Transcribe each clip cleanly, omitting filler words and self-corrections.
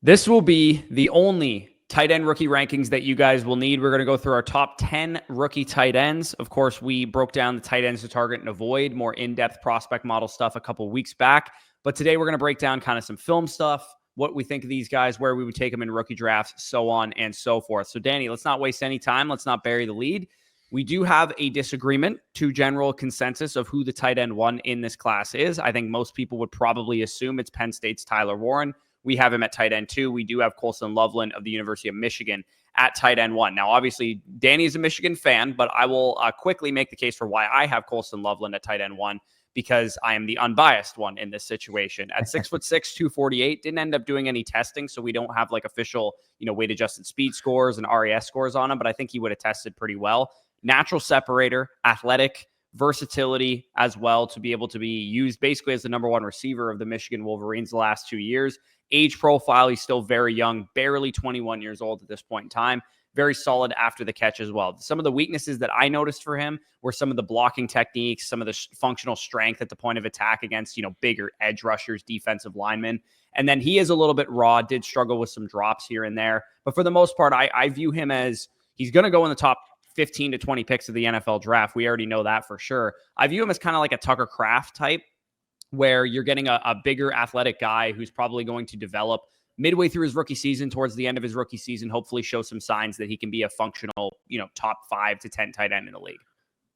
This will be the only tight end rookie rankings that you guys will need. We're going to go through our top 10 rookie tight ends. Of course, we broke down the tight ends to target and avoid, more in-depth prospect model stuff a couple weeks back. But today we're going to break down kind of some film stuff, what we think of these guys, where we would take them in rookie drafts, so on and so forth. So Danny, let's not waste any time. Let's not bury the lead. We do have a disagreement to general consensus of who the tight end one in this class is. I think most people would probably assume it's Penn State's Tyler Warren. We have him at tight end 2. We do have Colson Loveland of the University of Michigan at tight end 1. Now, obviously, Danny is a Michigan fan, but I will quickly make the case for why I have Colson Loveland at tight end 1, because I am the unbiased one in this situation. At 6'6", 248, didn't end up doing any testing, so we don't have like official, weight adjusted speed scores and RAS scores on him, but I think he would have tested pretty well. Natural separator, athletic, versatility as well, to be able to be used basically as the number one receiver of the Michigan Wolverines the last 2 years. Age profile, he's still very young, barely 21 years old at this point in time. Very solid after the catch as well. Some of the weaknesses that I noticed for him were some of the blocking techniques, some of the functional strength at the point of attack against, bigger edge rushers, defensive linemen. And then he is a little bit raw, did struggle with some drops here and there. But for the most part, I view him as he's going to go in the top 15 to 20 picks of the NFL draft. We already know that for sure. I view him as kind of like a Tucker Kraft type, where you're getting a bigger athletic guy who's probably going to develop midway through his rookie season, towards the end of his rookie season, hopefully show some signs that he can be a functional, top 5 to 10 tight end in the league.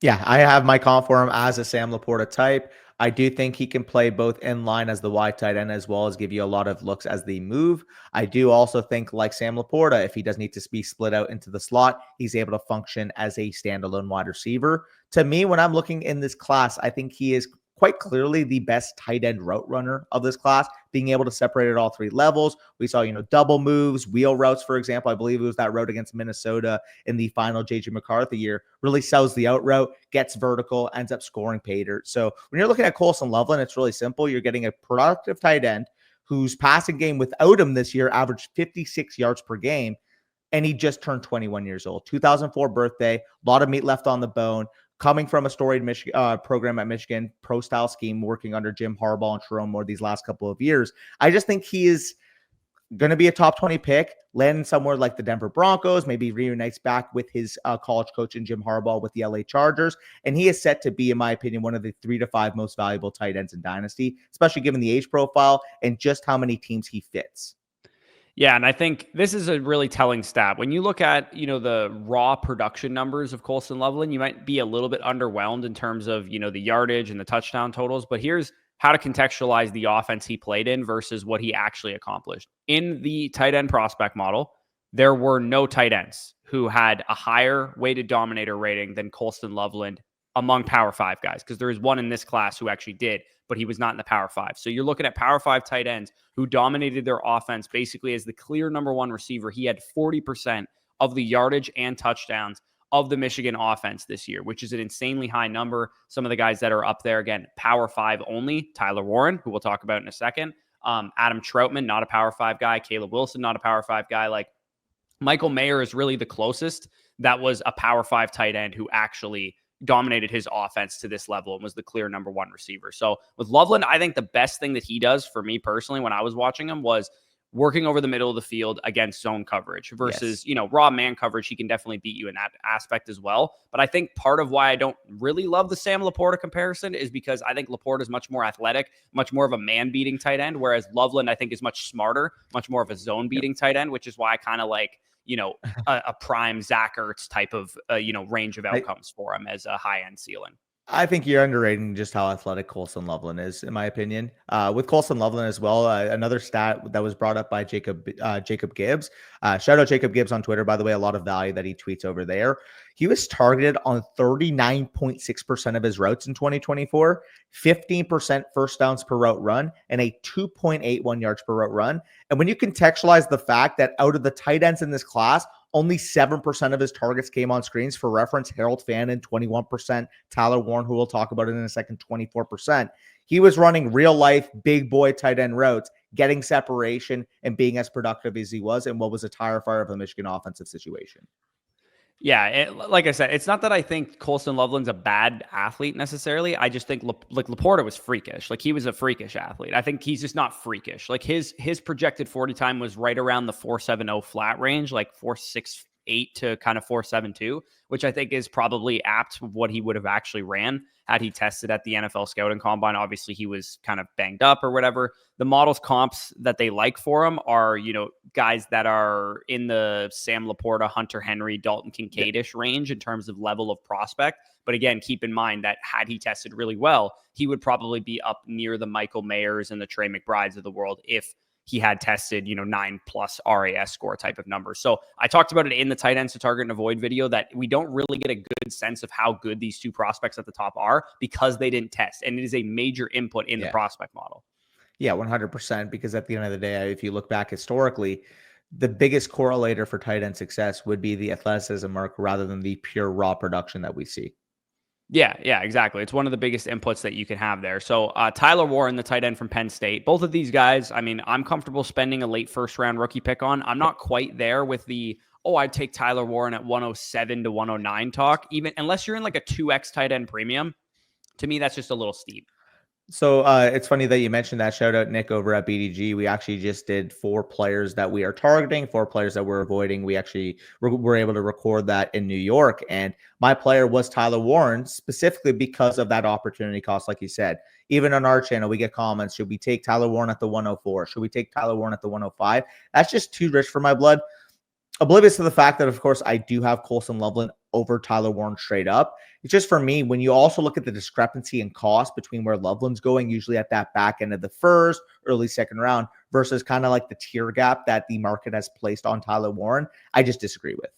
Yeah, I have my comp for him as a Sam Laporta type. I do think he can play both in line as the wide tight end as well as give you a lot of looks as they move. I do also think, like Sam Laporta, if he does need to be split out into the slot, he's able to function as a standalone wide receiver. To me, when I'm looking in this class, I think he is quite clearly the best tight end route runner of this class, being able to separate at all 3 levels. We saw, double moves, wheel routes, for example. I believe it was that route against Minnesota in the final J.J. McCarthy year. Really sells the out route, gets vertical, ends up scoring pay dirt. So when you're looking at Colson Loveland, it's really simple. You're getting a productive tight end whose passing game without him this year averaged 56 yards per game, and he just turned 21 years old. 2004 birthday, a lot of meat left on the bone. Coming from a storied program at Michigan, pro-style scheme, working under Jim Harbaugh and Sharon Moore these last couple of years, I just think he is going to be a top 20 pick, landing somewhere like the Denver Broncos, maybe reunites back with his college coach in Jim Harbaugh with the LA Chargers, and he is set to be, in my opinion, one of the 3 to 5 most valuable tight ends in Dynasty, especially given the age profile and just how many teams he fits. Yeah, and I think this is a really telling stat. When you look at, the raw production numbers of Colson Loveland, you might be a little bit underwhelmed in terms of, the yardage and the touchdown totals. But here's how to contextualize the offense he played in versus what he actually accomplished. In the tight end prospect model, there were no tight ends who had a higher weighted dominator rating than Colson Loveland among Power 5 guys, because there is one in this class who actually did, but he was not in the Power 5. So you're looking at Power 5 tight ends who dominated their offense basically as the clear number one receiver. He had 40% of the yardage and touchdowns of the Michigan offense this year, which is an insanely high number. Some of the guys that are up there, again, Power 5 only: Tyler Warren, who we'll talk about in a second, Adam Troutman, not a Power 5 guy, Caleb Wilson, not a Power 5 guy. Like, Michael Mayer is really the closest that was a Power 5 tight end who actually dominated his offense to this level and was the clear number one receiver. So with Loveland, I think the best thing that he does for me personally when I was watching him was working over the middle of the field against zone coverage versus, raw man coverage. He can definitely beat you in that aspect as well. But I think part of why I don't really love the Sam Laporta comparison is because I think Laporta is much more athletic, much more of a man-beating tight end, whereas Loveland, I think, is much smarter, much more of a zone-beating tight end, which is why I kind of like, a prime Zach Ertz type of, range of outcomes for him as a high-end ceiling. I think you're underrating just how athletic Colson Loveland is, in my opinion. With Colson Loveland as well, another stat that was brought up by Jacob Gibbs. Shout out Jacob Gibbs on Twitter, by the way. A lot of value that he tweets over there. He was targeted on 39.6% of his routes in 2024, 15% first downs per route run, and a 2.81 yards per route run. And when you contextualize the fact that out of the tight ends in this class, only 7% of his targets came on screens. For reference, Harold Fannin, 21%. Tyler Warren, who we'll talk about in a second, 24%. He was running real-life big boy tight end routes, getting separation and being as productive as he was in what was a tire fire of the Michigan offensive situation. Yeah, like I said, it's not that I think Colston Loveland's a bad athlete necessarily. I just think like Laporta was freakish. Like he was a freakish athlete. I think he's just not freakish. Like his projected 40 time was right around the 4.70 flat range, like 4.68 to kind of 4.72, which I think is probably apt what he would have actually ran had he tested at the NFL scouting combine. Obviously, he was kind of banged up or whatever. The models comps that they like for him are, guys that are in the Sam Laporta, Hunter Henry, Dalton Kincaid-ish range in terms of level of prospect. But again, keep in mind that had he tested really well, he would probably be up near the Michael Mayers and the Trey McBrides of the world if he had tested, 9+ RAS score type of numbers. So I talked about it in the tight ends to target and avoid video that we don't really get a good sense of how good these two prospects at the top are because they didn't test. And it is a major input in the prospect model. Yeah, 100%. Because at the end of the day, if you look back historically, the biggest correlator for tight end success would be the athleticism mark rather than the pure raw production that we see. Yeah, exactly. It's one of the biggest inputs that you can have there. So Tyler Warren, the tight end from Penn State, both of these guys, I mean, I'm comfortable spending a late first round rookie pick on. I'm not quite there with the, I'd take Tyler Warren at 107 to 109 talk, even unless you're in like a 2x tight end premium. To me, that's just a little steep. So it's funny that you mentioned that. Shout out Nick over at BDG. We actually just did 4 players that we are targeting, 4 players that we're avoiding. We actually were able to record that in New York. And my player was Tyler Warren, specifically because of that opportunity cost, like you said. Even on our channel, we get comments, should we take Tyler Warren at the 104? Should we take Tyler Warren at the 105? That's just too rich for my blood. Oblivious to the fact that, of course, I do have Colston Loveland over Tyler Warren straight up. It's just for me, when you also look at the discrepancy in cost between where Loveland's going, usually at that back end of the first, early second round, versus kind of like the tier gap that the market has placed on Tyler Warren, I just disagree with.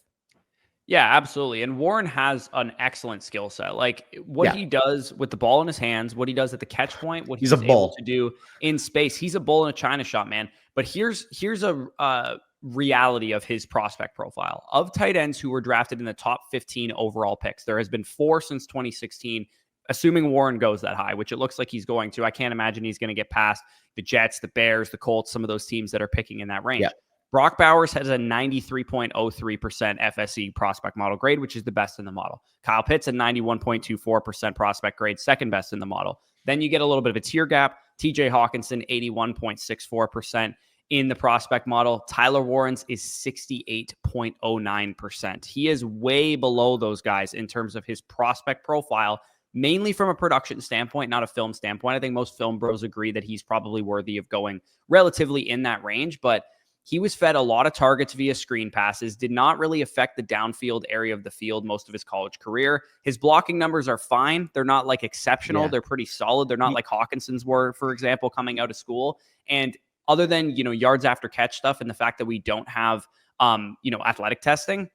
Yeah, absolutely. And Warren has an excellent skill set. Like what he does with the ball in his hands, what he does at the catch point, what he's able to do in space. He's a bull in a china shop, man. But here's a reality of his prospect profile. Of tight ends who were drafted in the top 15 overall picks, there has been 4 since 2016, assuming Warren goes that high, which it looks like he's going to. I can't imagine he's going to get past the Jets, the Bears, the Colts, some of those teams that are picking in that range. Yeah. Brock Bowers has a 93.03% FSE prospect model grade, which is the best in the model. Kyle Pitts a 91.24% prospect grade, second best in the model. Then you get a little bit of a tier gap. TJ Hawkinson, 81.64% in the prospect model. Tyler Warren's is 68.09%. He is way below those guys in terms of his prospect profile, mainly from a production standpoint, not a film standpoint. I think most film bros agree that he's probably worthy of going relatively in that range, but he was fed a lot of targets via screen passes, did not really affect the downfield area of the field most of his college career. His blocking numbers are fine. They're not like exceptional. Yeah. They're pretty solid. They're not like Hawkinson's were, for example, coming out of school. And other than, yards after catch stuff and the fact that we don't have, athletic testing,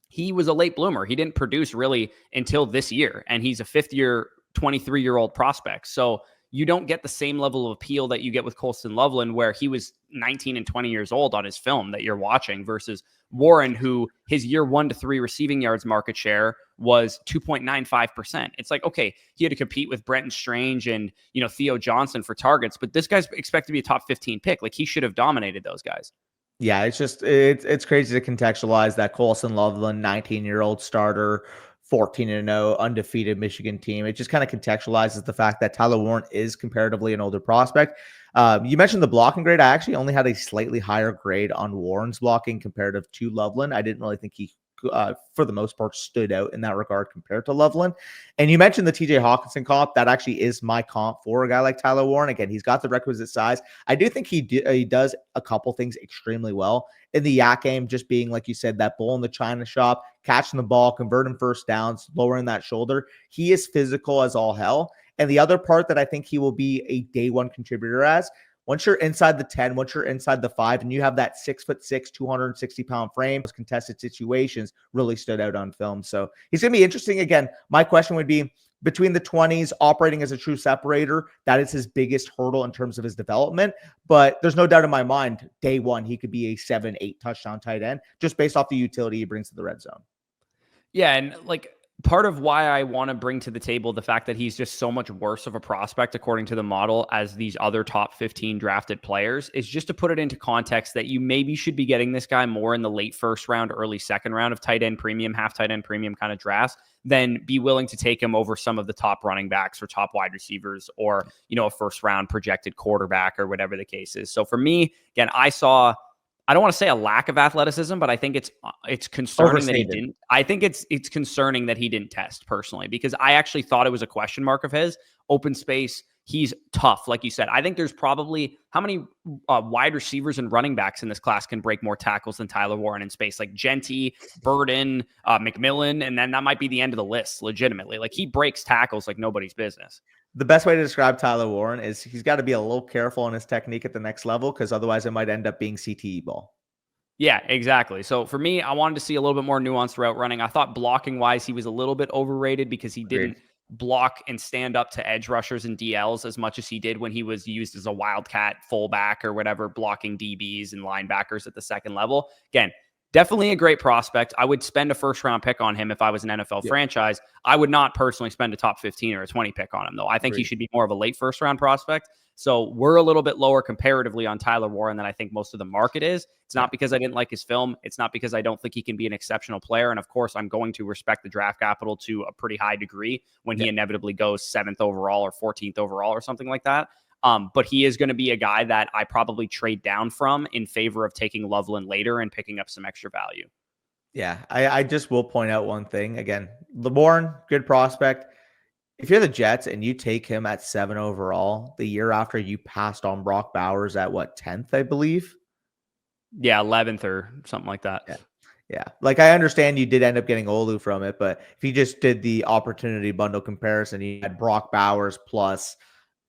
he was a late bloomer. He didn't produce really until this year. And he's a 5th-year, 23-year-old prospect. So you don't get the same level of appeal that you get with Colston Loveland, where he was 19 and 20 years old on his film that you're watching, versus Warren, who his year 1 to 3 receiving yards market share was 2.95%. It's like, okay, he had to compete with Brenton Strange and, Theo Johnson for targets, but this guy's expected to be a top 15 pick. Like he should have dominated those guys. Yeah, it's crazy to contextualize that Colston Loveland, 19-year-old starter, 14-0 undefeated Michigan team. It just kind of contextualizes the fact that Tyler Warren is comparatively an older prospect. You mentioned the blocking grade. I actually only had a slightly higher grade on Warren's blocking comparative to Loveland. I didn't really think he, for the most part, stood out in that regard compared to Loveland. And you mentioned the TJ Hawkinson comp. That actually is my comp for a guy like Tyler Warren. Again, he's got the requisite size. I do think he does a couple things extremely well in the yak game, just being, like you said, that bull in the china shop, catching the ball, converting first downs, lowering that shoulder. He is physical as all hell. And the other part that I think he will be a day one contributor as, once you're inside the 10, once you're inside the 5, and you have that 6'6", 260-pound frame, those contested situations really stood out on film. So he's going to be interesting. Again, my question would be, between the 20s, operating as a true separator, that is his biggest hurdle in terms of his development. But there's no doubt in my mind, day one, he could be a 7-8 touchdown tight end, just based off the utility he brings to the red zone. Yeah, and like, part of why I want to bring to the table the fact that he's just so much worse of a prospect, according to the model, as these other top 15 drafted players is just to put it into context that you maybe should be getting this guy more in the late first round, early second round of tight end premium, half tight end premium kind of drafts, than be willing to take him over some of the top running backs or top wide receivers or, a first round projected quarterback or whatever the case is. So for me, again, I don't want to say a lack of athleticism, but I think it's concerning that he didn't. I think it's concerning that he didn't test personally, because I actually thought it was a question mark of his. Open space, he's tough, like you said. I think there's probably how many wide receivers and running backs in this class can break more tackles than Tyler Warren in space, like Genty, Burden, McMillan, and then that might be the end of the list. Legitimately, like he breaks tackles like nobody's business. The best way to describe Tyler Warren is he's got to be a little careful on his technique at the next level, because otherwise it might end up being CTE ball. Yeah, exactly. So for me, I wanted to see a little bit more nuanced route running. I thought blocking wise, he was a little bit overrated because he didn't block and stand up to edge rushers and DLs as much as he did when he was used as a wildcat fullback or whatever, blocking DBs and linebackers at the second level. Again, definitely a great prospect. I would spend a first round pick on him if I was an NFL franchise. I would not personally spend a top 15 or a 20 pick on him, though. I think he should be more of a late first round prospect. So we're a little bit lower comparatively on Tyler Warren than I think most of the market is. It's not because I didn't like his film. It's not because I don't think he can be an exceptional player. And of course, I'm going to respect the draft capital to a pretty high degree when he inevitably goes 7th overall or 14th overall or something like that. But he is going to be a guy that I probably trade down from in favor of taking Loveland later and picking up some extra value. Yeah, I just will point out one thing. Again, LeBourne, good prospect. If you're the Jets and you take him at 7 overall, the year after you passed on Brock Bowers at 10th, I believe? Yeah, 11th or something like that. Yeah. Like, I understand you did end up getting Olu from it, but if you just did the opportunity bundle comparison, you had Brock Bowers plus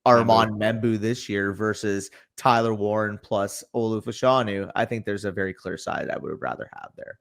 Armand Membu this year versus Tyler Warren plus Olu Fashanu, I think there's a very clear side I would rather have there.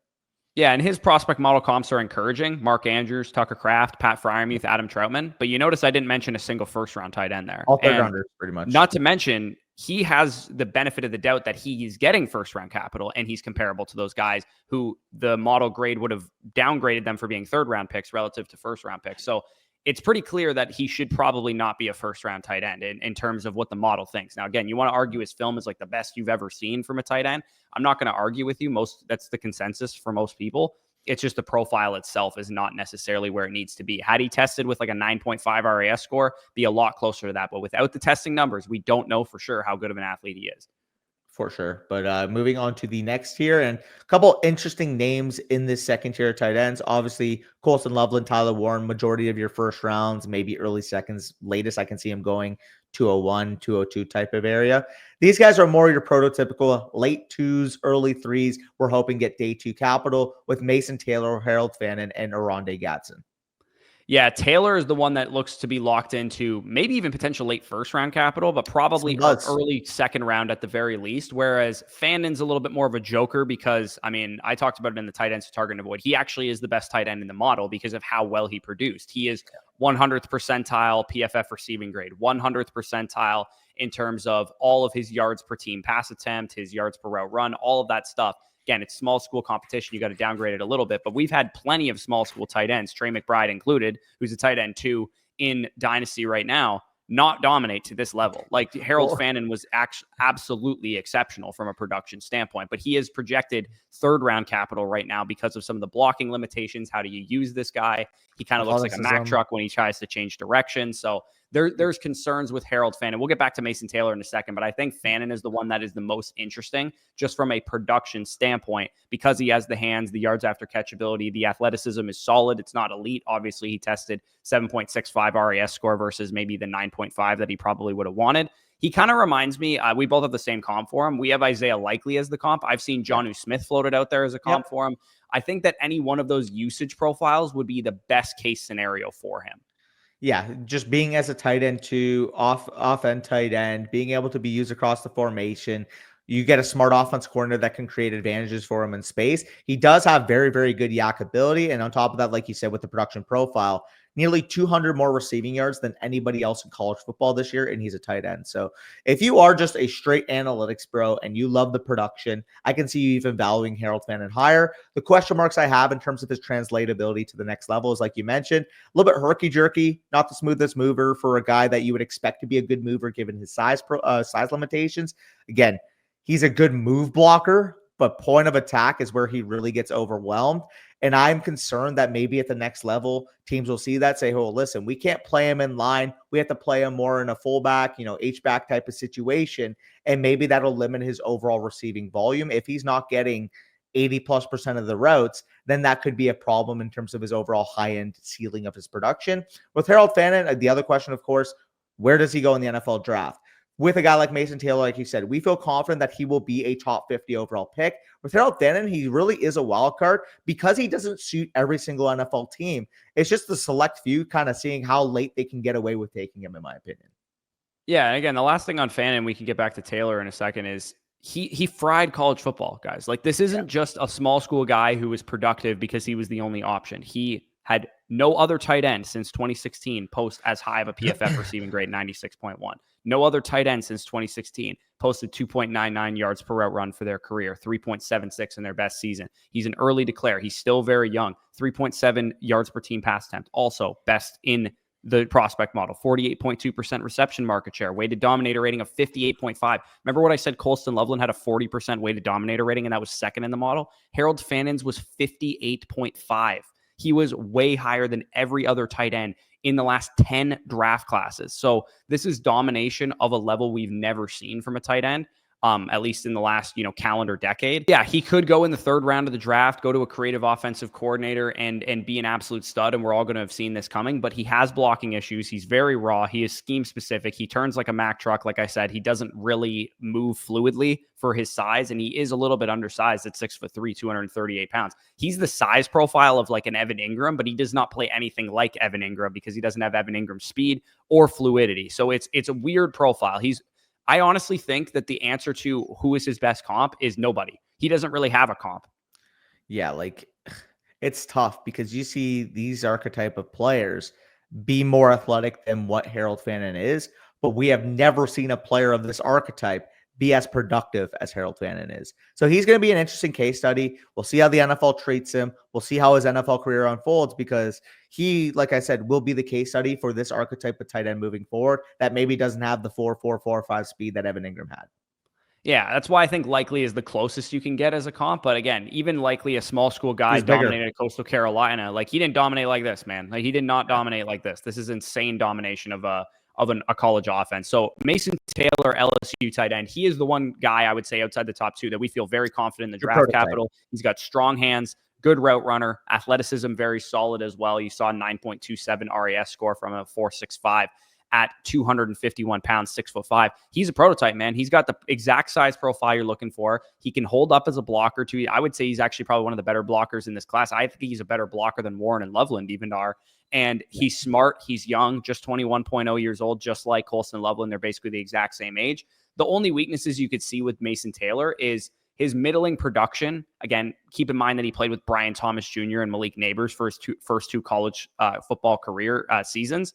Yeah, and his prospect model comps are encouraging. Mark Andrews, Tucker Kraft, Pat Freiermuth, Adam Troutman. But you notice I didn't mention a single first-round tight end there. All third-rounders, pretty much. Not to mention, he has the benefit of the doubt that he's getting first-round capital, and he's comparable to those guys who the model grade would have downgraded them for being third-round picks relative to first-round picks. So it's pretty clear that he should probably not be a first-round tight end in terms of what the model thinks. Now, again, you want to argue his film is like the best you've ever seen from a tight end. I'm not going to argue with you. That's the consensus for most people. It's just the profile itself is not necessarily where it needs to be. Had he tested with like a 9.5 RAS score, be a lot closer to that. But without the testing numbers, we don't know for sure how good of an athlete he is. For sure. But moving on to the next tier, and a couple interesting names in this second tier of tight ends. Obviously, Colson Loveland, Tyler Warren, majority of your first rounds, maybe early seconds. Latest, I can see him going 201, 202 type of area. These guys are more your prototypical late 2s, early 3s. We're hoping get day 2 capital with Mason Taylor, Harold Fannin, and Oronde Gadsden. Yeah, Taylor is the one that looks to be locked into maybe even potential late first round capital, but probably early second round at the very least. Whereas Fannin's a little bit more of a joker because, I mean, I talked about it in the tight ends to target and avoid. He actually is the best tight end in the model because of how well he produced. He is 100th percentile PFF receiving grade, 100th percentile in terms of all of his yards per team pass attempt, his yards per route run, all of that stuff. Again, it's small school competition. You got to downgrade it a little bit, but we've had plenty of small school tight ends, Trey McBride included, who's a tight end 2 in Dynasty right now, not dominate to this level. Like Harold Fannin was absolutely exceptional from a production standpoint, but he is projected third round capital right now because of some of the blocking limitations. How do you use this guy? He kind of looks like a Mack truck when he tries to change direction. So there's concerns with Harold Fannin. We'll get back to Mason Taylor in a second, but I think Fannin is the one that is the most interesting just from a production standpoint because he has the hands, the yards after catch ability, the athleticism is solid. It's not elite. Obviously, he tested 7.65 RAS score versus maybe the 9.5 that he probably would have wanted. He kind of reminds me, we both have the same comp for him. We have Isaiah Likely as the comp. I've seen Jonnu Smith floated out there as a comp for him. I think that any one of those usage profiles would be the best case scenario for him. Yeah, just being as a tight end 2, off-end tight end, being able to be used across the formation, You get a smart offense coordinator that can create advantages for him in space. He does have very, very good yak ability. And on top of that, like you said, with the production profile, nearly 200 more receiving yards than anybody else in college football this year. And he's a tight end. So if you are just a straight analytics bro and you love the production, I can see you even valuing Harold Fannin higher. The question marks I have in terms of his translatability to the next level is, like you mentioned, a little bit herky-jerky, not the smoothest mover for a guy that you would expect to be a good mover given his size limitations. Again, he's a good move blocker, but point of attack is where he really gets overwhelmed. And I'm concerned that maybe at the next level, teams will see that, say, oh, listen, we can't play him in line. We have to play him more in a fullback, H-back type of situation. And maybe that'll limit his overall receiving volume. If he's not getting 80+% of the routes, then that could be a problem in terms of his overall high-end ceiling of his production. With Harold Fannin, the other question, of course, where does he go in the NFL draft? With a guy like Mason Taylor, like you said, we feel confident that he will be a top 50 overall pick. With Harold Fannin, he really is a wild card because he doesn't suit every single NFL team. It's just the select few kind of seeing how late they can get away with taking him, in my opinion. Yeah, and again, the last thing on Fannin, we can get back to Taylor in a second, is he fried college football, guys. Like, this isn't just a small school guy who was productive because he was the only option. He had no other tight end since 2016 post as high of a PFF receiving grade, 96.1. No other tight end since 2016 posted 2.99 yards per route run for their career, 3.76 in their best season. He's an early declare. He's still very young. 3.7 yards per team pass attempt, also best in the prospect model. 48.2% reception market share, weighted dominator rating of 58.5. Remember what I said? Colston Loveland had a 40% weighted dominator rating, and that was second in the model. Harold Fannin's was 58.5. He was way higher than every other tight end in the last 10 draft classes. So this is domination of a level we've never seen from a tight end, at least in the last, calendar decade. Yeah, he could go in the third round of the draft, go to a creative offensive coordinator and be an absolute stud. And we're all going to have seen this coming, but he has blocking issues. He's very raw. He is scheme specific. He turns like a Mack truck. Like I said, he doesn't really move fluidly for his size. And he is a little bit undersized at 6'3", 238 pounds. He's the size profile of like an Evan Ingram, but he does not play anything like Evan Ingram because he doesn't have Evan Ingram's speed or fluidity. So it's a weird profile. I honestly think that the answer to who is his best comp is nobody. He doesn't really have a comp. Yeah, like, it's tough because you see these archetype of players be more athletic than what Harold Fannin is, but we have never seen a player of this archetype be as productive as Harold Fannin is. So he's going to be an interesting case study. We'll see how the NFL treats him. We'll see how his NFL career unfolds because he, like I said, will be the case study for this archetype of tight end moving forward that maybe doesn't have the 4.45 speed that Evan Ingram had. Yeah, that's why I think Likely is the closest you can get as a comp. But again, even Likely, a small school guy, dominated Coastal Carolina. Like, he didn't dominate like this, man. Like, he did not dominate like this. This is insane domination of a college offense. So Mason Taylor, LSU tight end, he is the one guy I would say outside the top two that we feel very confident in the draft capital. He's got strong hands, good route runner, athleticism very solid as well. You saw 9.27 RAS score from a 4.65 at 251 pounds, 6'5". He's a prototype, man. He's got the exact size profile you're looking for. He can hold up as a blocker too. I would say he's actually probably one of the better blockers in this class. I think he's a better blocker than Warren and Loveland even are. And he's smart. He's young, just 21.0 years old, just like Colston Loveland. They're basically the exact same age. The only weaknesses you could see with Mason Taylor is his middling production. Again, keep in mind that he played with Brian Thomas Jr. and Malik Neighbors for his first two college football career seasons.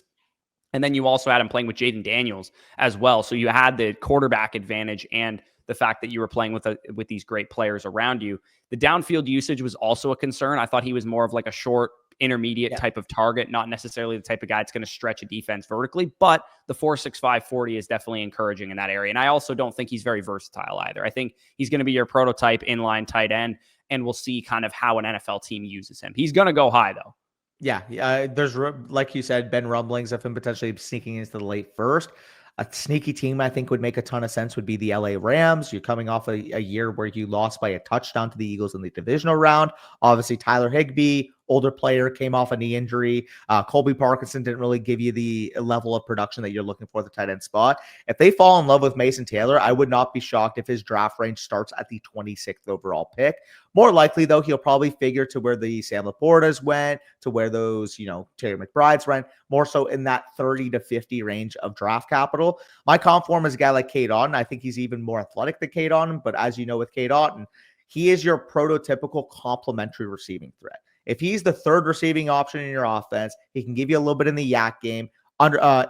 And then you also had him playing with Jaden Daniels as well. So you had the quarterback advantage and the fact that you were playing with these great players around you. The downfield usage was also a concern. I thought he was more of like a short, intermediate type of target, not necessarily the type of guy that's going to stretch a defense vertically, but the 4.65 40 is definitely encouraging in that area. And I also don't think he's very versatile either. I think he's going to be your prototype inline tight end, and we'll see kind of how an NFL team uses him. He's going to go high though. Yeah. There's, like you said, been rumblings of him potentially sneaking into the late first. A sneaky team I think would make a ton of sense would be the LA Rams. You're coming off a year where you lost by a touchdown to the Eagles in the divisional round. Obviously, Tyler Higbee, older player, came off a knee injury. Colby Parkinson didn't really give you the level of production that you're looking for at the tight end spot. If they fall in love with Mason Taylor, I would not be shocked if his draft range starts at the 26th overall pick. More likely, though, he'll probably figure to where the Sam Laportas went, to where those, Terry McBride's went, more so in that 30 to 50 range of draft capital. My comp form is a guy like Cade Otton. I think he's even more athletic than Cade Otton, but as you know with Cade Otton, he is your prototypical complementary receiving threat. If he's the third receiving option in your offense, he can give you a little bit in the yak game,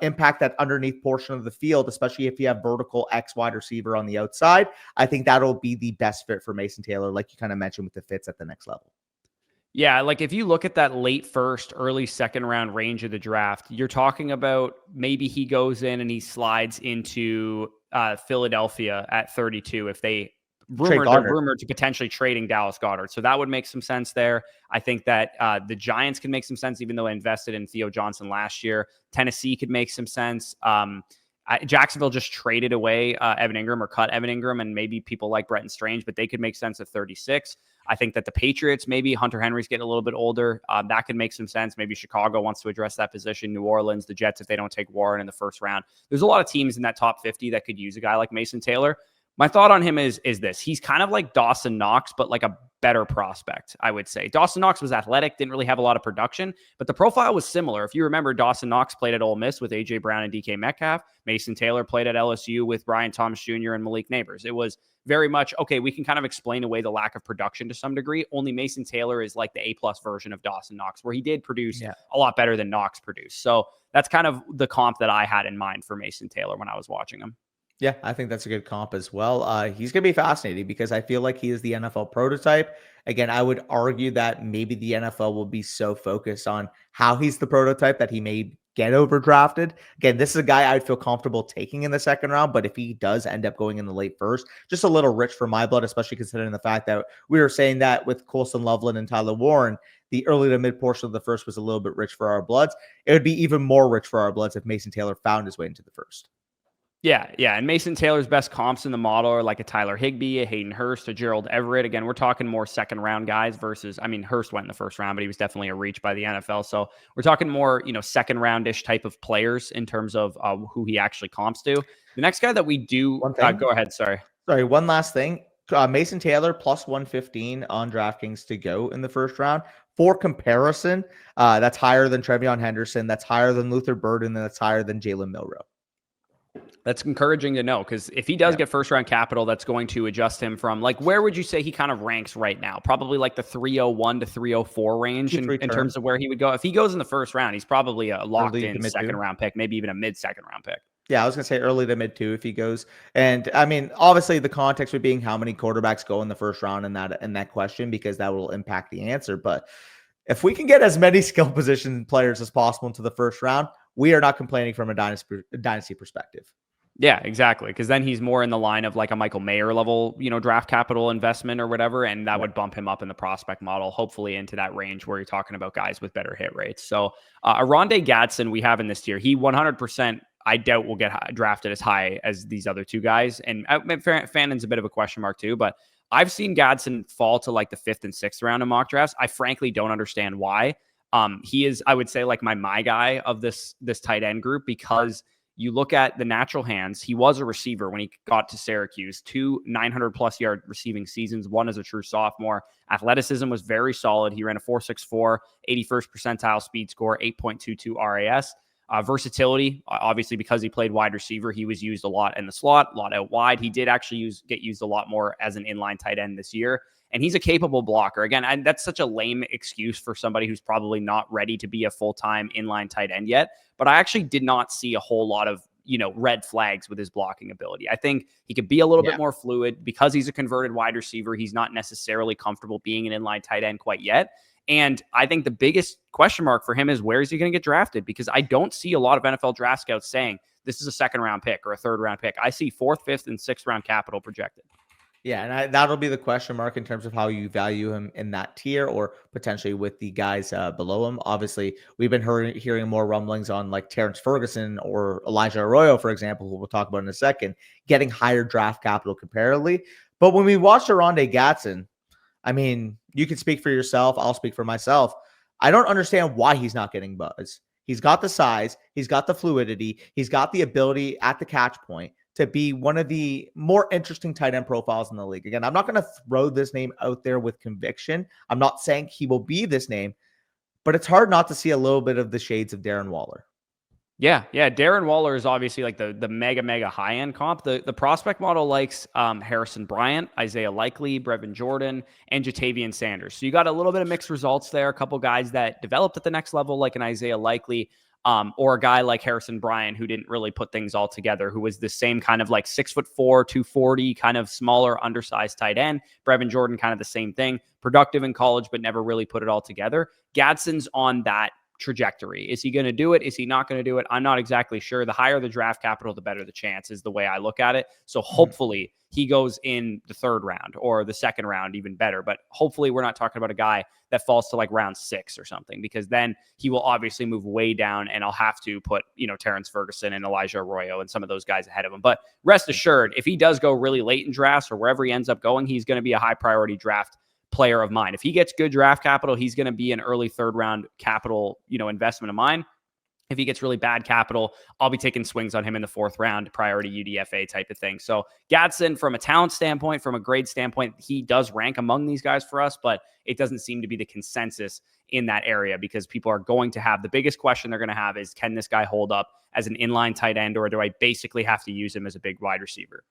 impact that underneath portion of the field, especially if you have vertical X wide receiver on the outside. I think that'll be the best fit for Mason Taylor, like you kind of mentioned with the fits at the next level. Yeah, like if you look at that late first, early second round range of the draft, you're talking about maybe he goes in and he slides into Philadelphia at 32 if they're rumored to potentially trading Dallas Goedert. So that would make some sense there. I think that the Giants can make some sense, even though I invested in Theo Johnson last year. Tennessee could make some sense. Jacksonville just traded away Evan Ingram or cut Evan Ingram, and maybe people like Bretton Strange, but they could make sense at 36. I think that the Patriots, maybe Hunter Henry's getting a little bit older. That could make some sense. Maybe Chicago wants to address that position. New Orleans, the Jets, if they don't take Warren in the first round. There's a lot of teams in that top 50 that could use a guy like Mason Taylor. My thought on him is this. He's kind of like Dawson Knox, but like a better prospect, I would say. Dawson Knox was athletic, didn't really have a lot of production, but the profile was similar. If you remember, Dawson Knox played at Ole Miss with A.J. Brown and DK Metcalf. Mason Taylor played at LSU with Brian Thomas Jr. and Malik Neighbors. It was very much, okay, we can kind of explain away the lack of production to some degree. Only Mason Taylor is like the A-plus version of Dawson Knox, where he did produce a lot better than Knox produced. So that's kind of the comp that I had in mind for Mason Taylor when I was watching him. Yeah, I think that's a good comp as well. He's going to be fascinating because I feel like he is the NFL prototype. Again, I would argue that maybe the NFL will be so focused on how he's the prototype that he may get overdrafted. Again, this is a guy I'd feel comfortable taking in the second round, but if he does end up going in the late first, just a little rich for my blood, especially considering the fact that we were saying that with Colson Loveland and Tyler Warren, the early to mid portion of the first was a little bit rich for our bloods. It would be even more rich for our bloods if Mason Taylor found his way into the first. Yeah. And Mason Taylor's best comps in the model are like a Tyler Higbee, a Hayden Hurst, a Gerald Everett. Again, we're talking more second round guys versus, Hurst went in the first round, but he was definitely a reach by the NFL. So we're talking more, second roundish type of players in terms of who he actually comps to. The next guy that we do, go ahead. Sorry. One last thing. Mason Taylor plus 115 on DraftKings to go in the first round. For comparison, that's higher than Trevion Henderson. That's higher than Luther Burden. And that's higher than Jalen Milroe. That's encouraging to know, because if he does get first round capital, that's going to adjust him from, like, where would you say he kind of ranks right now? Probably like the 301 to 304 range in terms of where he would go. If he goes in the first round, he's probably a locked in second round pick, maybe even a mid second round pick. Yeah, I was going to say early to mid two if he goes. And obviously the context would being how many quarterbacks go in the first round in that question, because that will impact the answer. But if we can get as many skill position players as possible into the first round, we are not complaining from a dynasty perspective. Yeah, exactly. Because then he's more in the line of like a Michael Mayer level, draft capital investment or whatever. And that would bump him up in the prospect model, hopefully into that range where you're talking about guys with better hit rates. So Rondé Gadsden we have in this tier, he 100%, I doubt will get drafted as high as these other two guys. And Fannon's a bit of a question mark too, but I've seen Gadsden fall to like the 5th and 6th round of mock drafts. I frankly don't understand why. He is, I would say, like my guy of this tight end group, because you look at the natural hands. He was a receiver when he got to Syracuse, 2 900+ yard receiving seasons, one as a true sophomore. Athleticism was very solid. He ran a 4.64, 81st percentile speed score, 8.22 RAS. Versatility, obviously, because he played wide receiver, he was used a lot in the slot, a lot out wide. He did actually get used a lot more as an inline tight end this year. And he's a capable blocker. Again, that's such a lame excuse for somebody who's probably not ready to be a full-time inline tight end yet. But I actually did not see a whole lot of, red flags with his blocking ability. I think he could be a little bit more fluid because he's a converted wide receiver. He's not necessarily comfortable being an inline tight end quite yet. And I think the biggest question mark for him is, where is he going to get drafted? Because I don't see a lot of NFL draft scouts saying this is a second round pick or a third round pick. I see 4th, 5th, and 6th round capital projected. Yeah, and that'll be the question mark in terms of how you value him in that tier, or potentially with the guys below him. Obviously, we've been hearing more rumblings on like Terrence Ferguson or Elijah Arroyo, for example, who we'll talk about in a second, getting higher draft capital comparatively. But when we watched Rondé Gadsden, you can speak for yourself. I'll speak for myself. I don't understand why he's not getting buzz. He's got the size, he's got the fluidity, he's got the ability at the catch point to be one of the more interesting tight end profiles in the league. Again, I'm not going to throw this name out there with conviction. I'm not saying he will be this name, but it's hard not to see a little bit of the shades of Darren Waller. Yeah. Darren Waller is obviously like the mega high end comp. The prospect model likes Harrison Bryant, Isaiah Likely, Brevin Jordan, and Jatavian Sanders. So you got a little bit of mixed results there. A couple guys that developed at the next level, like an Isaiah Likely, or a guy like Harrison Bryant, who didn't really put things all together, who was the same kind of like 6'4", 240, kind of smaller, undersized tight end. Brevin Jordan, kind of the same thing, productive in college, but never really put it all together. Gadsden's on that trajectory. Is he going to do it? Is he not going to do it? I'm not exactly sure. The higher the draft capital, the better the chance, is the way I look at it. So hopefully he goes in the 3rd round or the 2nd round, even better. But hopefully we're not talking about a guy that falls to like round 6 or something, because then he will obviously move way down and I'll have to put, Terrence Ferguson and Elijah Arroyo and some of those guys ahead of him. But rest assured, if he does go really late in drafts or wherever he ends up going, he's going to be a high priority draft player of mine. If he gets good draft capital, he's going to be an early 3rd round capital, investment of mine. If he gets really bad capital, I'll be taking swings on him in the 4th round, priority UDFA type of thing. So Gadsden, from a talent standpoint, from a grade standpoint, he does rank among these guys for us, but it doesn't seem to be the consensus in that area, because people are going to have the biggest question they're going to have is, can this guy hold up as an inline tight end, or do I basically have to use him as a big wide receiver?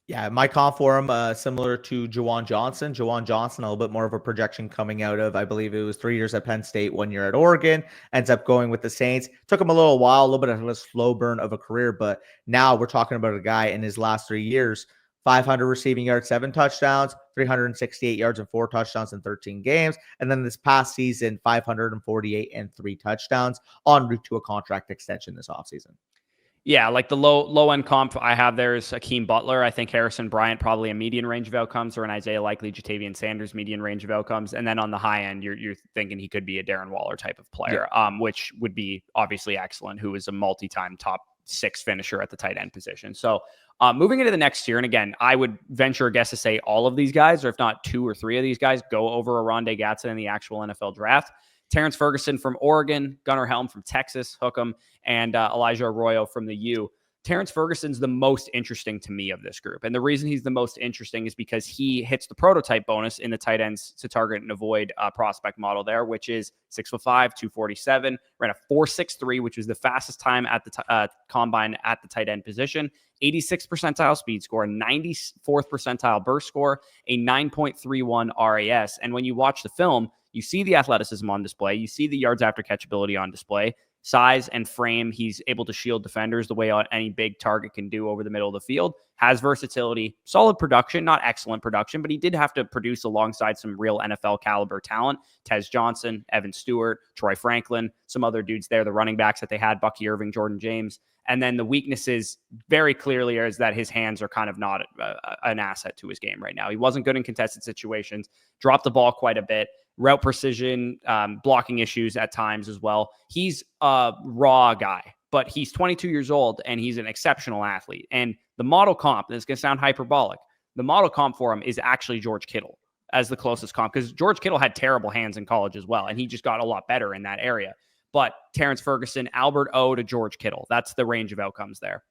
Yeah, my comp for him, similar to Juwan Johnson. Juwan Johnson, a little bit more of a projection coming out of, I believe it was 3 years at Penn State, 1 year at Oregon, ends up going with the Saints. Took him a little while, a little bit of a slow burn of a career, but now we're talking about a guy in his last 3 years, 500 receiving yards, 7 touchdowns, 368 yards and 4 touchdowns in 13 games. And then this past season, 548 and 3 touchdowns, en route to a contract extension this offseason. Yeah, like the low end comp I have there is Akeem Butler. I think Harrison Bryant, probably a median range of outcomes, or an Isaiah Likely, Jatavian Sanders, median range of outcomes. And then on the high end, you're thinking he could be a Darren Waller type of player, which would be obviously excellent, who is a multi-time top 6 finisher at the tight end position. So moving into the next year, and again, I would venture a guess to say all of these guys, or if not 2 or 3 of these guys, go over Rondé Gadsden in the actual NFL draft. Terrence Ferguson from Oregon, Gunnar Helm from Texas, hook 'em, and Elijah Arroyo from the U. Terrence Ferguson's the most interesting to me of this group. And the reason he's the most interesting is because he hits the prototype bonus in the tight ends to target and avoid prospect model there, which is 6'5", 247, ran a 4.63, which was the fastest time at the combine at the tight end position, 86th percentile speed score, 94th percentile burst score, a 9.31 RAS. And when you watch the film, you see the athleticism on display. You see the yards after catchability on display. Size and frame, he's able to shield defenders the way any big target can do over the middle of the field. Has versatility, solid production, not excellent production, but he did have to produce alongside some real NFL caliber talent. Tez Johnson, Evan Stewart, Troy Franklin, some other dudes there, the running backs that they had, Bucky Irving, Jordan James. And then the weaknesses very clearly is that his hands are kind of not an asset to his game right now. He wasn't good in contested situations, dropped the ball quite a bit. Route precision, blocking issues at times as well. He's a raw guy, but he's 22 years old and he's an exceptional athlete. And the model comp, and it's going to sound hyperbolic, the model comp for him is actually George Kittle as the closest comp, because George Kittle had terrible hands in college as well, and he just got a lot better in that area. But Terrence Ferguson, Albert O to George Kittle, that's the range of outcomes there.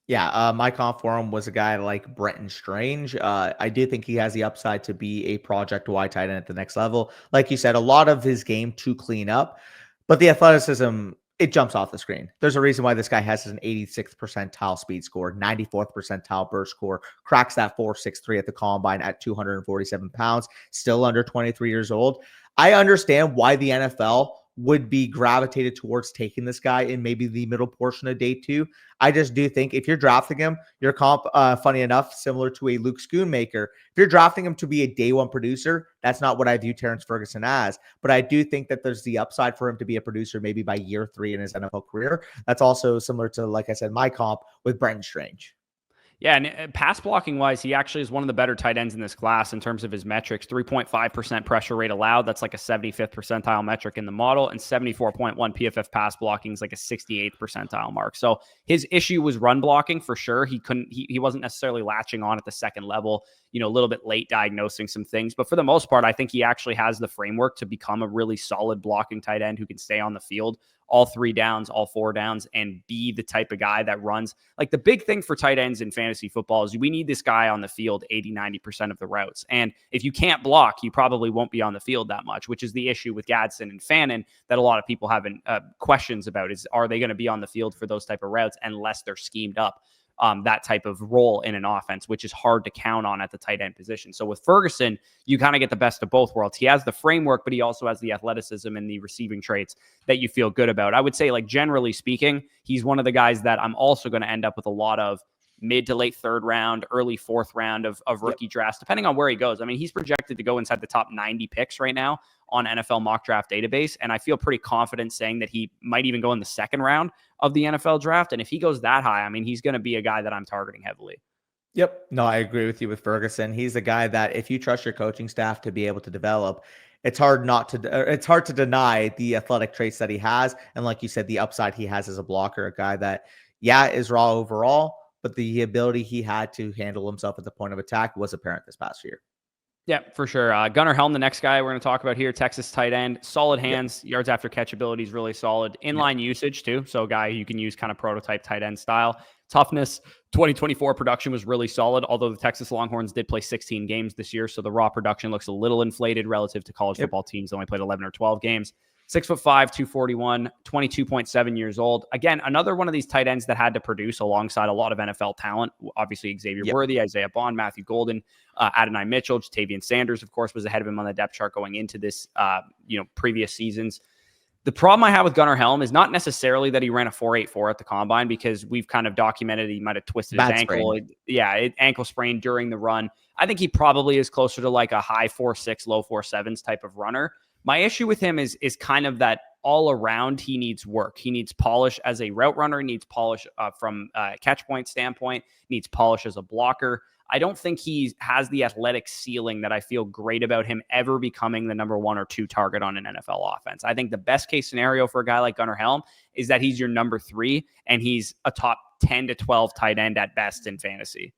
Yeah, my comp for him was a guy like Brenton Strange. I do think he has the upside to be a project wide tight end at the next level. Like you said, a lot of his game to clean up, but the athleticism, it jumps off the screen. There's a reason why this guy has an 86th percentile speed score, 94th percentile burst score, cracks that 4.63 at the combine at 247 pounds, still under 23 years old. I understand why the NFL would be gravitated towards taking this guy in maybe the middle portion of day 2. I just do think if you're drafting him, your comp, funny enough, similar to a Luke Schoonmaker, if you're drafting him to be a day 1 producer, that's not what I view Terrence Ferguson as. But I do think that there's the upside for him to be a producer maybe by year 3 in his NFL career. That's also similar to, like I said, my comp with Brenton Strange. Yeah, and pass blocking wise, he actually is one of the better tight ends in this class in terms of his metrics. 3.5% pressure rate allowed. That's like a 75th percentile metric in the model, and 74.1 PFF pass blocking is like a 68th percentile mark. So his issue was run blocking for sure. He wasn't necessarily latching on at the second level. a little bit late diagnosing some things. But for the most part, I think he actually has the framework to become a really solid blocking tight end who can stay on the field all 3 downs, all 4 downs, and be the type of guy that runs. Like, the big thing for tight ends in fantasy football is we need this guy on the field 80-90% of the routes. And if you can't block, you probably won't be on the field that much, which is the issue with Gadsden and Fannin that a lot of people have questions about, is are they going to be on the field for those type of routes unless they're schemed up that type of role in an offense, which is hard to count on at the tight end position. So with Ferguson, you kind of get the best of both worlds. He has the framework, but he also has the athleticism and the receiving traits that you feel good about. I would say, like, generally speaking, he's one of the guys that I'm also going to end up with a lot of mid to late 3rd round, early 4th round of rookie drafts, depending on where he goes. I mean, he's projected to go inside the top 90 picks right now on NFL mock draft database. And I feel pretty confident saying that he might even go in the 2nd round of the NFL draft. And if he goes that high, I mean, he's going to be a guy that I'm targeting heavily. Yep. No, I agree with you with Ferguson. He's a guy that if you trust your coaching staff to be able to develop, it's hard to deny the athletic traits that he has. And like you said, the upside he has as a blocker, a guy that, is raw overall, but the ability he had to handle himself at the point of attack was apparent this past year. Yeah, for sure. Gunnar Helm, the next guy we're going to talk about here, Texas tight end, solid hands, yards after catch ability is really solid. Inline usage too. So a guy you can use kind of prototype tight end style. Toughness, 2024 production was really solid, although the Texas Longhorns did play 16 games this year. So the raw production looks a little inflated relative to college football teams that only played 11 or 12 games. 6'5", 241, 22.7 years old. Again, another one of these tight ends that had to produce alongside a lot of NFL talent. Obviously, Xavier Worthy, Isaiah Bond, Matthew Golden, Adonai Mitchell, Jatavian Sanders, of course, was ahead of him on the depth chart going into this, previous seasons. The problem I have with Gunnar Helm is not necessarily that he ran a 4.84 at the combine, because we've kind of documented he might have twisted his ankle. Ankle sprain during the run. I think he probably is closer to like a high 4.6, low 4.7s type of runner. My issue with him is kind of that all around he needs work. He needs polish as a route runner. He needs polish from a catch point standpoint. He needs polish as a blocker. I don't think he has the athletic ceiling that I feel great about him ever becoming the number 1 or 2 target on an NFL offense. I think the best case scenario for a guy like Gunnar Helm is that he's your number 3 and he's a top 10 to 12 tight end at best in fantasy.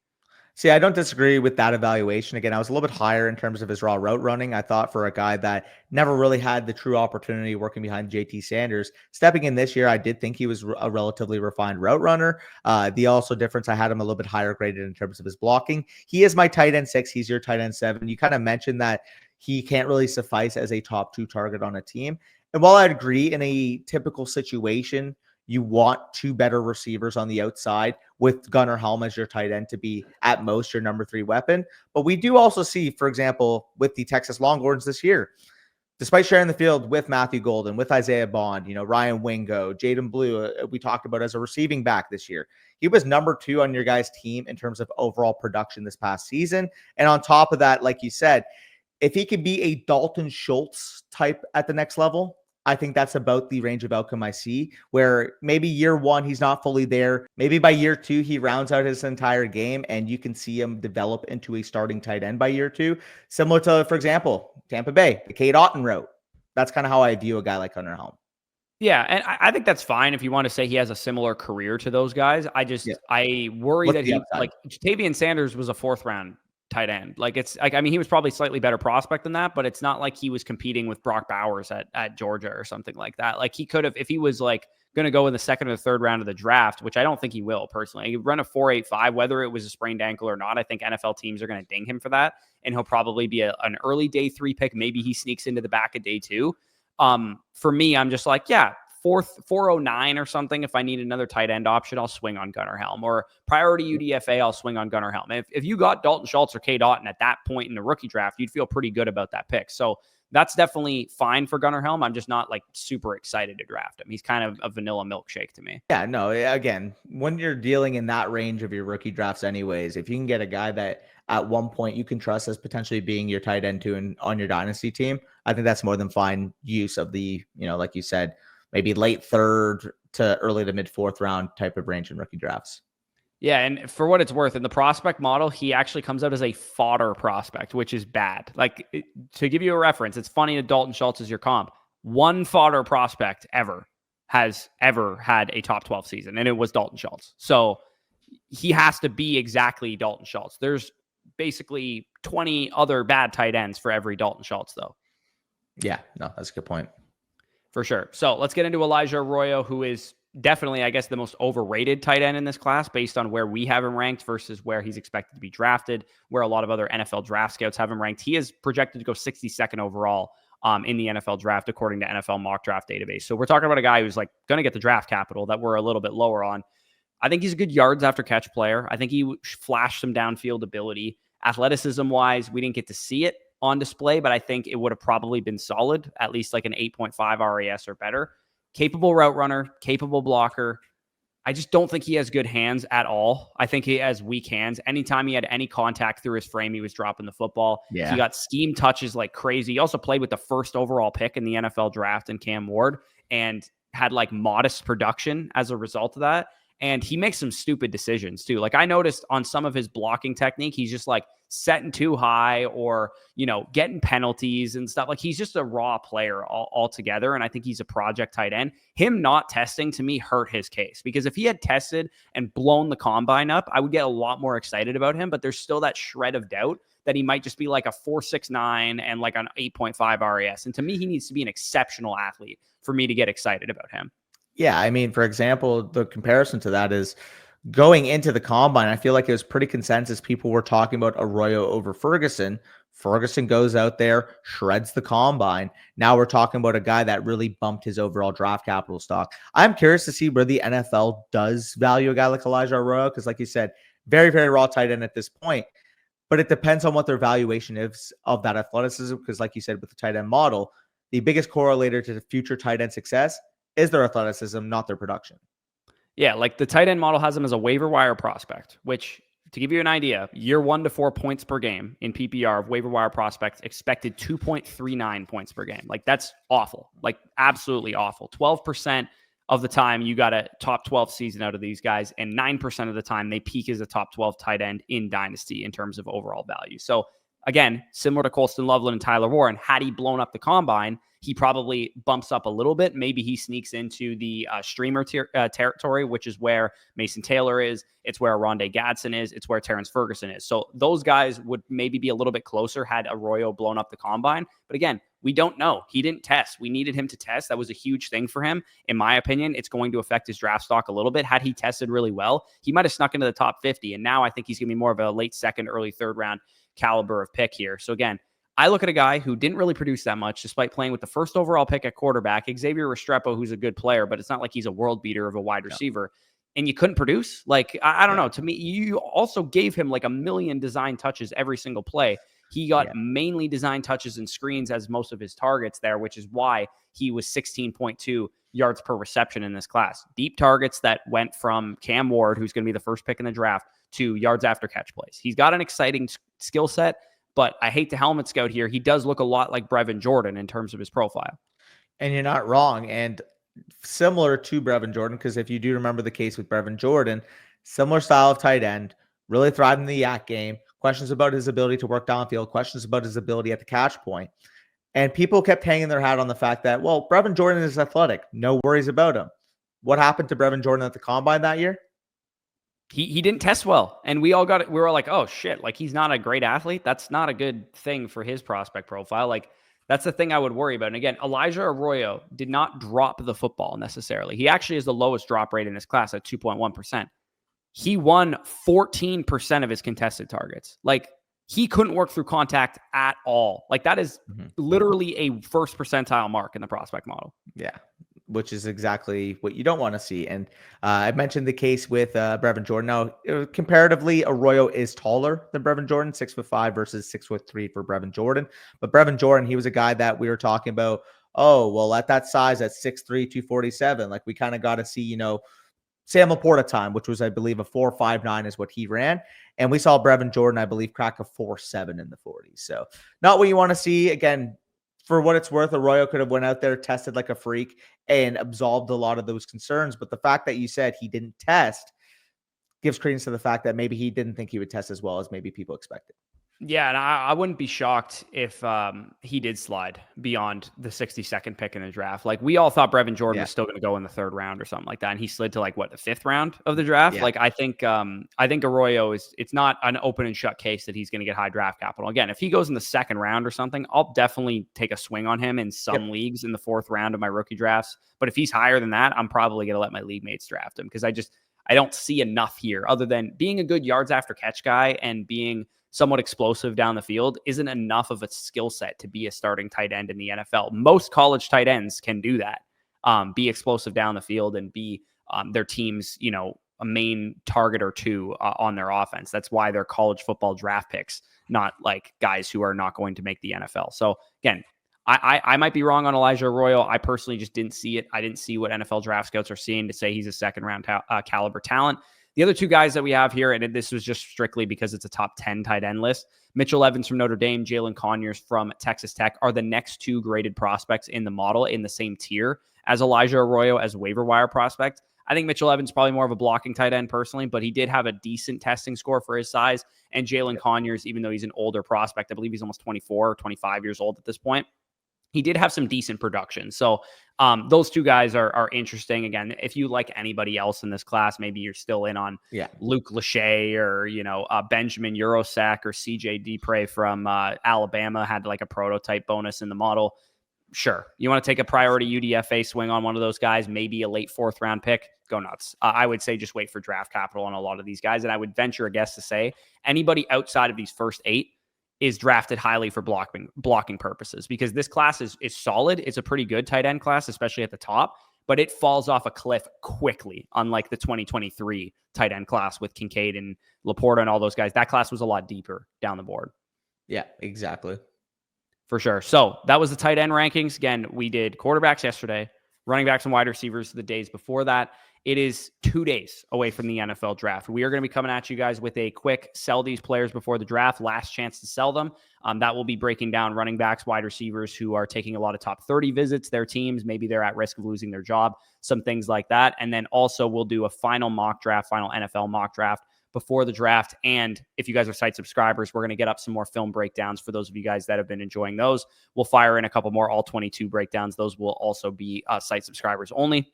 See, I don't disagree with that evaluation. Again, I was a little bit higher in terms of his raw route running. I thought for a guy that never really had the true opportunity working behind JT Sanders, stepping in this year, I did think he was a relatively refined route runner. The also difference, I had him a little bit higher graded in terms of his blocking. He is my tight end 6. He's your tight end 7. You kind of mentioned that he can't really suffice as a top 2 target on a team. And while I'd agree in a typical situation, you want 2 better receivers on the outside with Gunnar Helm as your tight end to be at most your number 3 weapon. But we do also see, for example, with the Texas Longhorns this year, despite sharing the field with Matthew Golden, with Isaiah Bond, Ryan Wingo, Jaden Blue, we talked about as a receiving back this year. He was number 2 on your guys' team in terms of overall production this past season. And on top of that, like you said, if he could be a Dalton Schultz type at the next level, I think that's about the range of outcome I see, where maybe year 1, he's not fully there. Maybe by year 2, he rounds out his entire game and you can see him develop into a starting tight end by year 2. Similar to, for example, Tampa Bay, the Cade Otton route. That's kind of how I view a guy like Gunnar Helm. Yeah, and I think that's fine if you want to say he has a similar career to those guys. I worry that he, like, Jatavian Sanders was a 4th round tight end. Like, it's like, I mean, he was probably slightly better prospect than that, but it's not like he was competing with Brock Bowers at Georgia or something like that. Like, he could have, if he was like going to go in the 2nd or 3rd round of the draft, which I don't think he will personally. He run a 4.85, whether it was a sprained ankle or not. I think NFL teams are going to ding him for that. And he'll probably be an early day 3 pick. Maybe he sneaks into the back of day 2. For me, I'm just like, 409 or something. If I need another tight end option, I'll swing on Gunnar Helm, or priority UDFA, I'll swing on Gunnar Helm. If you got Dalton Schultz or Cade Otton at that point in the rookie draft, you'd feel pretty good about that pick. So that's definitely fine for Gunnar Helm. I'm just not like super excited to draft him. He's kind of a vanilla milkshake to me. Yeah, no, again, when you're dealing in that range of your rookie drafts anyways, if you can get a guy that at one point you can trust as potentially being your tight end 2 on your dynasty team, I think that's more than fine use of the, like you said, maybe late 3rd to early to mid 4th round type of range in rookie drafts. Yeah, and for what it's worth, in the prospect model, he actually comes out as a fodder prospect, which is bad. Like, to give you a reference, it's funny that Dalton Schultz is your comp. 1 fodder prospect has ever had a top 12 season, and it was Dalton Schultz. So he has to be exactly Dalton Schultz. There's basically 20 other bad tight ends for every Dalton Schultz, though. Yeah, no, that's a good point. For sure. So let's get into Elijah Arroyo, who is definitely, I guess, the most overrated tight end in this class based on where we have him ranked versus where he's expected to be drafted, where a lot of other NFL draft scouts have him ranked. He is projected to go 62nd overall in the NFL draft, according to NFL mock draft database. So we're talking about a guy who's like going to get the draft capital that we're a little bit lower on. I think he's a good yards after catch player. I think he flashed some downfield ability. Athleticism wise, we didn't get to see it on display, but I think it would have probably been solid, at least like an 8.5 RAS or better. Capable route runner, capable blocker. I just don't think he has good hands at all. I think he has weak hands. Anytime he had any contact through his frame, he was dropping the football. Yeah. He got scheme touches like crazy. He also played with the first overall pick in the NFL draft in Cam Ward and had like modest production as a result of that. And he makes some stupid decisions too. Like I noticed on some of his blocking technique, he's just like setting too high or, getting penalties and stuff. Like he's just a raw player altogether. And I think he's a project tight end. Him not testing to me hurt his case, because if he had tested and blown the combine up, I would get a lot more excited about him. But there's still that shred of doubt that he might just be like a 4.69 and like an 8.5 RAS. And to me, he needs to be an exceptional athlete for me to get excited about him. Yeah, I mean, for example, the comparison to that is going into the combine. I feel like it was pretty consensus. People were talking about Arroyo over Ferguson. Ferguson goes out there, shreds the combine. Now we're talking about a guy that really bumped his overall draft capital stock. I'm curious to see where the NFL does value a guy like Elijah Arroyo, because like you said, very, very raw tight end at this point. But it depends on what their valuation is of that athleticism, because like you said, with the tight end model, the biggest correlator to the future tight end success is their athleticism, not their production. Yeah, like the tight end model has him as a waiver wire prospect, which, to give you an idea, year 1 to 4 points per game in PPR of waiver wire prospects, expected 2.39 points per game. Like that's awful, like absolutely awful. 12% of the time you got a top 12 season out of these guys, and 9% of the time they peak as a top 12 tight end in Dynasty in terms of overall value. So again, similar to Colston Loveland and Tyler Warren, had he blown up the combine, he probably bumps up a little bit. Maybe he sneaks into the streamer territory, which is where Mason Taylor is. It's where Rondé Gadsden is. It's where Terrence Ferguson is. So those guys would maybe be a little bit closer had Arroyo blown up the combine. But again, we don't know. He didn't test. We needed him to test. That was a huge thing for him. In my opinion, it's going to affect his draft stock a little bit. Had he tested really well, he might have snuck into the top 50. And now I think he's going to be more of a late second, early third round caliber of pick here. So again, I look at a guy who didn't really produce that much despite playing with the first overall pick at quarterback, Xavier Restrepo, who's a good player, but it's not like he's a world beater of a wide receiver. And you couldn't produce. Like, I don't know. To me, you also gave him like a million design touches every single play. He got mainly design touches and screens as most of his targets there, which is why he was 16.2 yards per reception in this class. Deep targets that went from Cam Ward, who's going to be the first pick in the draft, to yards after catch plays. He's got an exciting skill set, but I hate to helmet scout here. He does look a lot like Brevin Jordan in terms of his profile. And you're not wrong. And similar to Brevin Jordan, because if you do remember the case with Brevin Jordan, similar style of tight end, really thrived in the yak game, questions about his ability to work downfield, questions about his ability at the catch point. And people kept hanging their hat on the fact that, well, Brevin Jordan is athletic. No worries about him. What happened to Brevin Jordan at the combine that year? He didn't test well. And we all got it. We were like, oh shit, like he's not a great athlete. That's not a good thing for his prospect profile. Like that's the thing I would worry about. And again, Elijah Arroyo did not drop the football necessarily. He actually is the lowest drop rate in his class at 2.1%. He won 14% of his contested targets. Like he couldn't work through contact at all. Like that is literally a first percentile mark in the prospect model. Yeah, which is exactly what you don't want to see. And I mentioned the case with Brevin Jordan. Now, comparatively, Arroyo is taller than Brevin Jordan, 6'5" versus 6'3" for Brevin Jordan. But Brevin Jordan, he was a guy that we were talking about. Oh, well, at that size, at 6'3", 247, like we kind of got to see, Sam Laporta time, which was, I believe, a 4.59 is what he ran. And we saw Brevin Jordan, I believe, crack a 4.7 in the 40s. So not what you want to see. Again, for what it's worth, Arroyo could have went out there, tested like a freak, and absolved a lot of those concerns. But the fact that you said he didn't test gives credence to the fact that maybe he didn't think he would test as well as maybe people expected. Yeah, and I wouldn't be shocked if he did slide beyond the 62nd pick in the draft. Like, we all thought Brevin Jordan Yeah. was still going to go in the 3rd round or something like that, and he slid to, like, what, the 5th round of the draft. Yeah. Like, I think Arroyo it's not an open and shut case that he's going to get high draft capital. Again, if he goes in the 2nd round or something, I'll definitely take a swing on him in some leagues in the 4th round of my rookie drafts. But if he's higher than that, I'm probably going to let my league mates draft him, because I don't see enough here other than being a good yards after catch guy and being somewhat explosive down the field isn't enough of a skill set to be a starting tight end in the NFL. Most college tight ends can do that, be explosive down the field and be their team's, a main target or two on their offense. That's why they're college football draft picks, not like guys who are not going to make the NFL. So again, I might be wrong on Elijah Arroyo. I personally just didn't see it. I didn't see what NFL draft scouts are seeing to say he's a 2nd round caliber talent. The other 2 guys that we have here, and this was just strictly because it's a top 10 tight end list, Mitchell Evans from Notre Dame, Jalen Conyers from Texas Tech are the next 2 graded prospects in the model in the same tier as Elijah Arroyo as waiver wire prospect. I think Mitchell Evans is probably more of a blocking tight end personally, but he did have a decent testing score for his size. And Jalen Conyers, even though he's an older prospect, I believe he's almost 24 or 25 years old at this point, he did have some decent production. So those 2 guys are interesting. Again, if you like anybody else in this class, maybe you're still in on Luke Lachey or, Benjamin Eurosack or CJ Dupre from Alabama had like a prototype bonus in the model. Sure. You want to take a priority UDFA swing on one of those guys, maybe a late 4th round pick, go nuts. I would say just wait for draft capital on a lot of these guys. And I would venture a guess to say anybody outside of these first 8 is drafted highly for blocking purposes, because this class is solid. It's a pretty good tight end class, especially at the top, but it falls off a cliff quickly, unlike the 2023 tight end class with Kincaid and Laporta and all those guys. That class was a lot deeper down the board. Yeah, exactly. For sure. So that was the tight end rankings. Again, we did quarterbacks yesterday, running backs and wide receivers the days before that. It is 2 days away from the NFL draft. We are going to be coming at you guys with a quick sell these players before the draft, last chance to sell them. That will be breaking down running backs, wide receivers who are taking a lot of top 30 visits, their teams. Maybe they're at risk of losing their job, some things like that. And then also we'll do a final mock draft, final NFL mock draft before the draft. And if you guys are site subscribers, we're going to get up some more film breakdowns for those of you guys that have been enjoying those. We'll fire in a couple more all 22 breakdowns. Those will also be site subscribers only.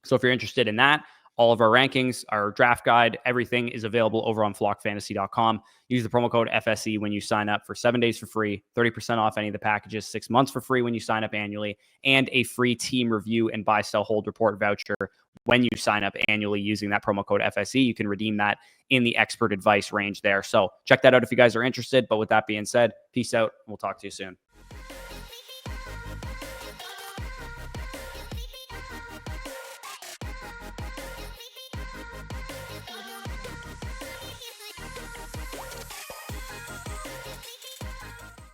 So if you're interested in that, all of our rankings, our draft guide, everything is available over on flockfantasy.com. Use the promo code FSE when you sign up for 7 days for free, 30% off any of the packages, 6 months for free when you sign up annually, and a free team review and buy, sell, hold report voucher when you sign up annually using that promo code FSE. You can redeem that in the expert advice range there. So check that out if you guys are interested. But with that being said, peace out. We'll talk to you soon.